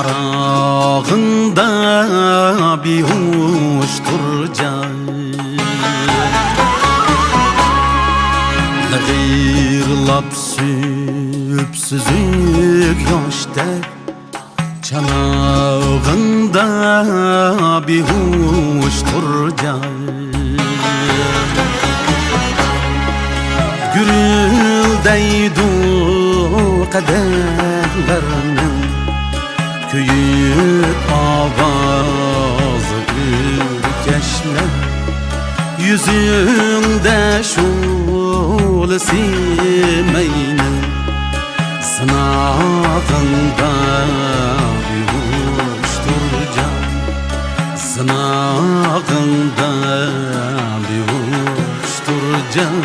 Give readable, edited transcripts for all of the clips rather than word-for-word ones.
Kucağında bir huştur can, Gırlap süpsüzük yaşta, Çanağında bir huştur can. Gürüldeydu kaderlerinin, Köyüt avazı ürkeşler, Yüzünde şul simeynin, Sınağında bir huştur can, Sınağında bir huştur can.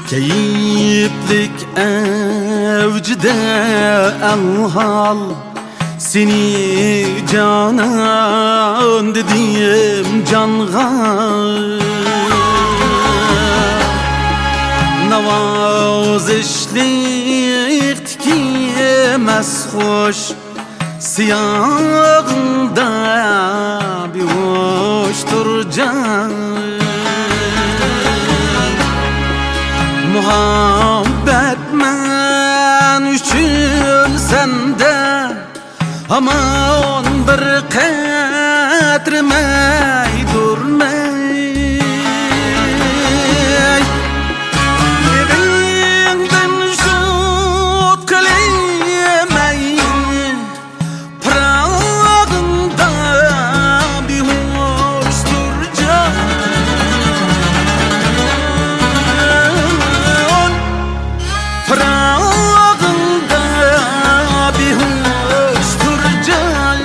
Keyiflik evcide elhal, Seni canan dedim canğa, Navazişlik tikemez hoş, Siyağında bir hoştur can. Muhabbet men üçün sende, Aman bir katrmay durmay, Evinden şut kalemay, Prağında bir hoştur can. Prağında bir hoştur can.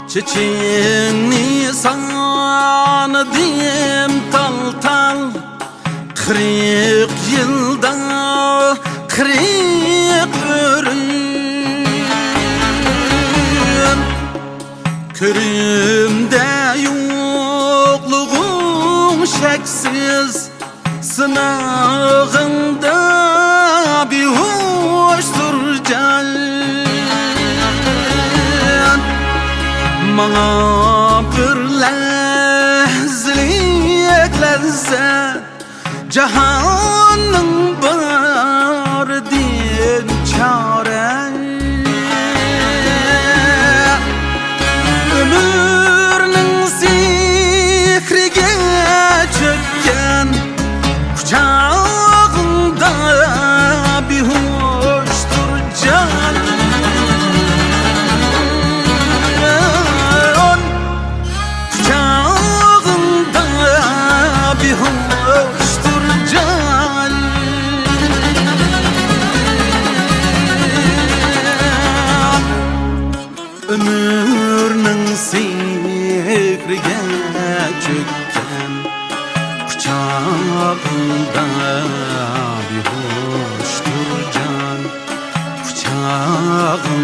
Çeçen Nisan diyem tal tal, 40 yılda 40 örüm, Körümde yokluğum şeksiz, Sınağında bir hoştur can. Bana bir lezzetlik lezzet, Cihanın var din çare, Ömürün sihrige çökken, Kucağında bir hoştur can. Ömürün sihrige çökken, Kucağında bir hoştur can, Kucağında